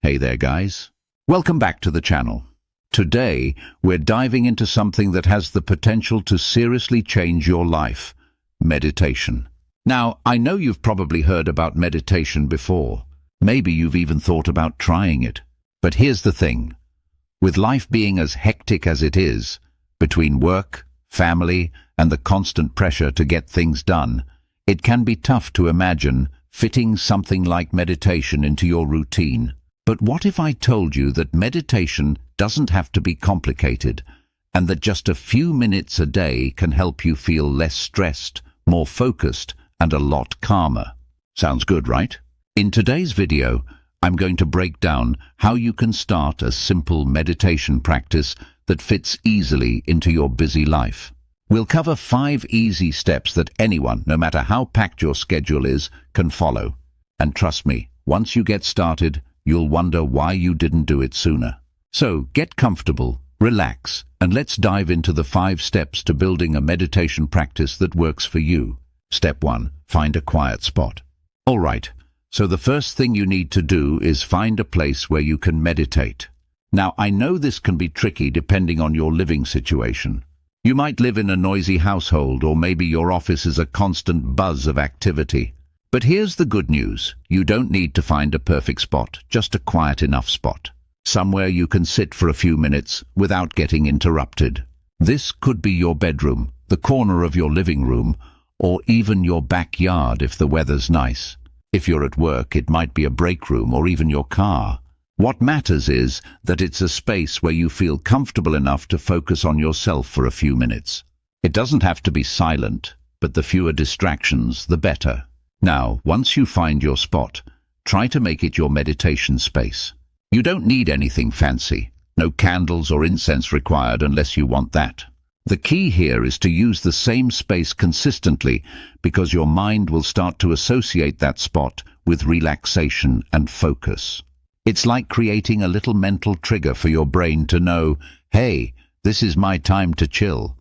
Hey there, guys. Welcome back to the channel. Today, we're diving into something that has the potential to seriously change your life: meditation. Now, I know you've probably heard about meditation before. Maybe you've even thought about trying it. But here's the thing. With life being as hectic as it is, between work, family, and the constant pressure to get things done, it can be tough to imagine fitting something like meditation into your routine. But what if I told you that meditation doesn't have to be complicated, and that just a few minutes a day can help you feel less stressed, more focused, and a lot calmer? Sounds good, right? In today's video, I'm going to break down how you can start a simple meditation practice that fits easily into your busy life. We'll cover 5 easy steps that anyone, no matter how packed your schedule is, can follow. And trust me, once you get started, you'll wonder why you didn't do it sooner. So get comfortable, relax, and let's dive into the 5 steps to building a meditation practice that works for you. Step 1. Find a quiet spot. All right, so the first thing you need to do is find a place where you can meditate. Now, I know this can be tricky depending on your living situation. You might live in a noisy household, or maybe your office is a constant buzz of activity. But here's the good news. You don't need to find a perfect spot, just a quiet enough spot. Somewhere you can sit for a few minutes without getting interrupted. This could be your bedroom, the corner of your living room, or even your backyard if the weather's nice. If you're at work, it might be a break room or even your car. What matters is that it's a space where you feel comfortable enough to focus on yourself for a few minutes. It doesn't have to be silent, but the fewer distractions, the better. Now, once you find your spot, try to make it your meditation space. You don't need anything fancy. No candles or incense required unless you want that. The key here is to use the same space consistently, because your mind will start to associate that spot with relaxation and focus. It's like creating a little mental trigger for your brain to know, hey, this is my time to chill.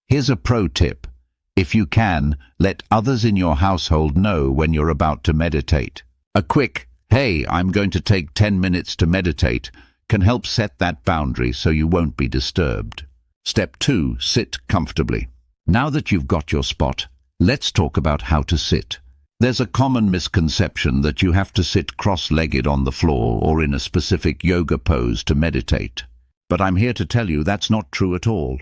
Here's a pro tip. If you can, let others in your household know when you're about to meditate. A quick, hey, I'm going to take 10 minutes to meditate, can help set that boundary so you won't be disturbed. Step 2. Sit comfortably. Now that you've got your spot, let's talk about how to sit. There's a common misconception that you have to sit cross-legged on the floor or in a specific yoga pose to meditate. But I'm here to tell you that's not true at all.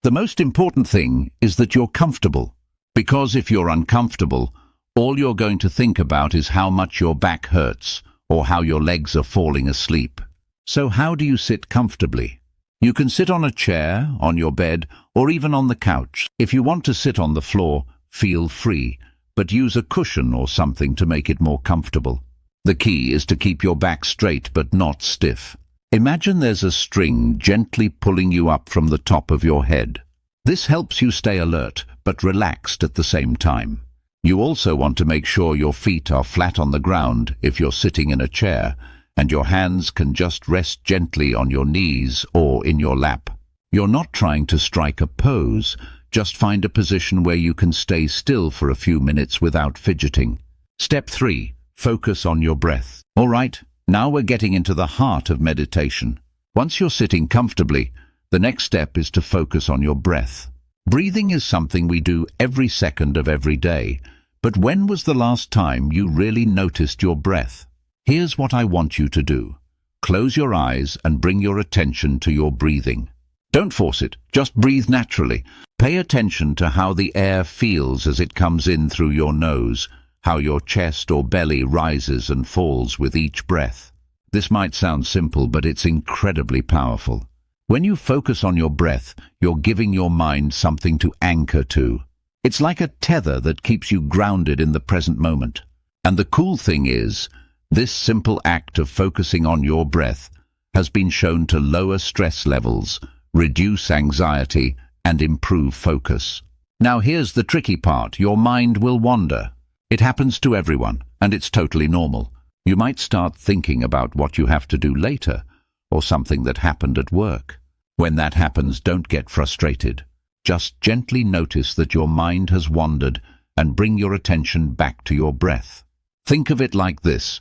The most important thing is that you're comfortable, because if you're uncomfortable, all you're going to think about is how much your back hurts or how your legs are falling asleep. So how do you sit comfortably? You can sit on a chair, on your bed, or even on the couch. If you want to sit on the floor, feel free, but use a cushion or something to make it more comfortable. The key is to keep your back straight but not stiff. Imagine there's a string gently pulling you up from the top of your head. This helps you stay alert, but relaxed at the same time. You also want to make sure your feet are flat on the ground if you're sitting in a chair, and your hands can just rest gently on your knees or in your lap. You're not trying to strike a pose, just find a position where you can stay still for a few minutes without fidgeting. Step 3. Focus on your breath. All right. Now we're getting into the heart of meditation. Once you're sitting comfortably, the next step is to focus on your breath. Breathing is something we do every second of every day, but when was the last time you really noticed your breath? Here's what I want you to do. Close your eyes and bring your attention to your breathing. Don't force it, just breathe naturally. Pay attention to how the air feels as it comes in through your nose, how your chest or belly rises and falls with each breath. This might sound simple, but it's incredibly powerful. When you focus on your breath, you're giving your mind something to anchor to. It's like a tether that keeps you grounded in the present moment. And the cool thing is, this simple act of focusing on your breath has been shown to lower stress levels, reduce anxiety, and improve focus. Now here's the tricky part. Your mind will wander. It happens to everyone, and it's totally normal. You might start thinking about what you have to do later, or something that happened at work. When that happens, don't get frustrated. Just gently notice that your mind has wandered and bring your attention back to your breath. Think of it like this.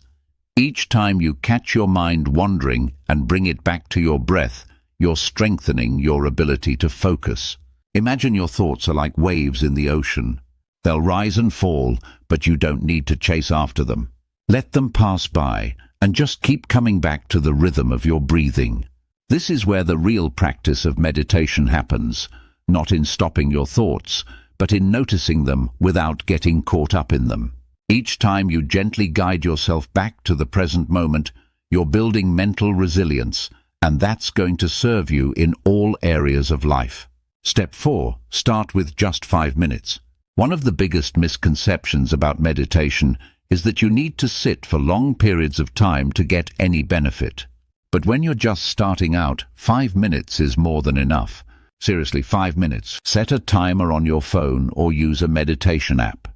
Each time you catch your mind wandering and bring it back to your breath, you're strengthening your ability to focus. Imagine your thoughts are like waves in the ocean. They'll rise and fall, but you don't need to chase after them. Let them pass by and just keep coming back to the rhythm of your breathing. This is where the real practice of meditation happens, not in stopping your thoughts, but in noticing them without getting caught up in them. Each time you gently guide yourself back to the present moment, you're building mental resilience, and that's going to serve you in all areas of life. Step 4. Start with just 5 minutes. One of the biggest misconceptions about meditation is that you need to sit for long periods of time to get any benefit. But when you're just starting out, 5 minutes is more than enough. Seriously, 5 minutes. Set a timer on your phone or use a meditation app.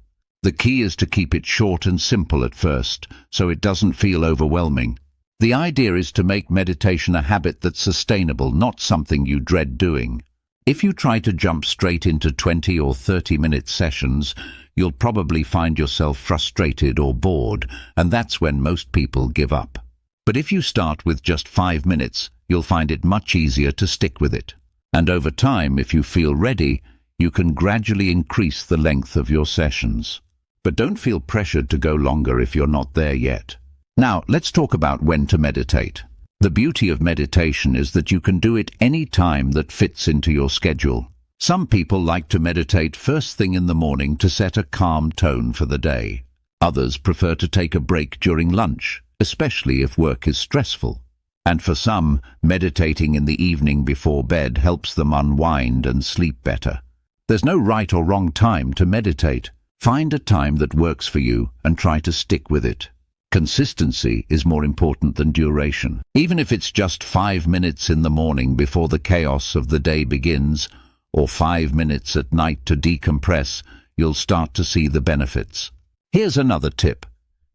The key is to keep it short and simple at first, so it doesn't feel overwhelming. The idea is to make meditation a habit that's sustainable, not something you dread doing. If you try to jump straight into 20 or 30-minute sessions, you'll probably find yourself frustrated or bored, and that's when most people give up. But if you start with just 5 minutes, you'll find it much easier to stick with it. And over time, if you feel ready, you can gradually increase the length of your sessions. But don't feel pressured to go longer if you're not there yet. Now, let's talk about when to meditate. The beauty of meditation is that you can do it any time that fits into your schedule. Some people like to meditate first thing in the morning to set a calm tone for the day. Others prefer to take a break during lunch, especially if work is stressful. And for some, meditating in the evening before bed helps them unwind and sleep better. There's no right or wrong time to meditate. Find a time that works for you and try to stick with it. Consistency is more important than duration. Even if it's just 5 minutes in the morning before the chaos of the day begins, or 5 minutes at night to decompress, you'll start to see the benefits. Here's another tip.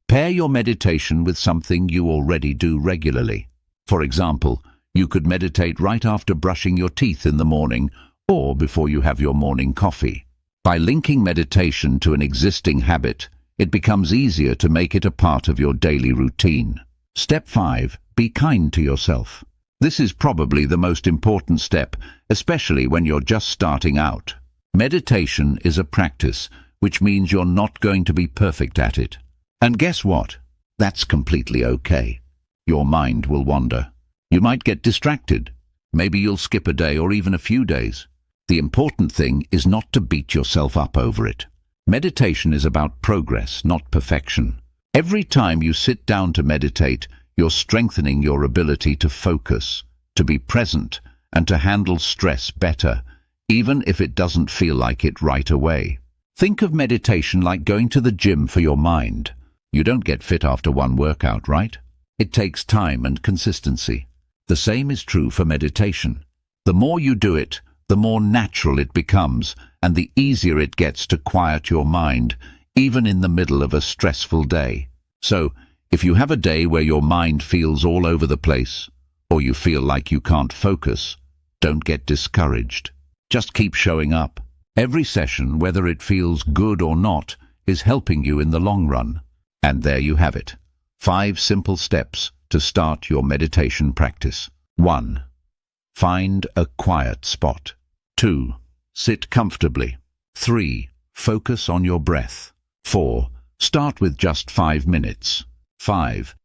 Pair your meditation with something you already do regularly. For example, you could meditate right after brushing your teeth in the morning or before you have your morning coffee. By linking meditation to an existing habit, it becomes easier to make it a part of your daily routine. Step 5. Be kind to yourself. This is probably the most important step, especially when you're just starting out. Meditation is a practice, which means you're not going to be perfect at it. And guess what? That's completely okay. Your mind will wander. You might get distracted. Maybe you'll skip a day or even a few days. The important thing is not to beat yourself up over it. Meditation is about progress, not perfection. Every time you sit down to meditate, you're strengthening your ability to focus, to be present, and to handle stress better, even if it doesn't feel like it right away. Think of meditation like going to the gym for your mind. You don't get fit after one workout, right? It takes time and consistency. The same is true for meditation. The more you do it, the more natural it becomes, and the easier it gets to quiet your mind, even in the middle of a stressful day. So, if you have a day where your mind feels all over the place, or you feel like you can't focus, don't get discouraged. Just keep showing up. Every session, whether it feels good or not, is helping you in the long run. And there you have it. 5 simple steps to start your meditation practice. 1. Find a quiet spot. 2. Sit comfortably. 3. Focus on your breath. 4. Start with just 5 minutes. 5.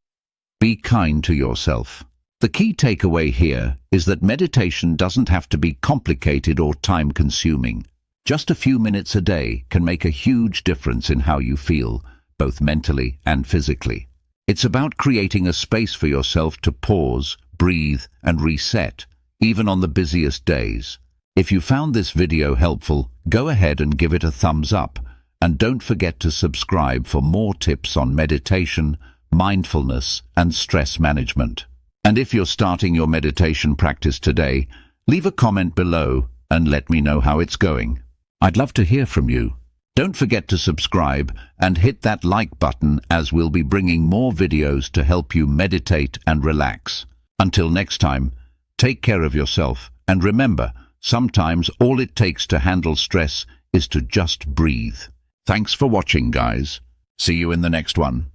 Be kind to yourself. The key takeaway here is that meditation doesn't have to be complicated or time-consuming. Just a few minutes a day can make a huge difference in how you feel, both mentally and physically. It's about creating a space for yourself to pause, breathe, and reset, even on the busiest days. If you found this video helpful, go ahead and give it a thumbs up, and don't forget to subscribe for more tips on meditation, mindfulness, and stress management. And if you're starting your meditation practice today, leave a comment below and let me know how it's going. I'd love to hear from you. Don't forget to subscribe and hit that like button, as we'll be bringing more videos to help you meditate and relax. Until next time, take care of yourself, and remember, sometimes all it takes to handle stress is to just breathe. Thanks for watching, guys. See you in the next one.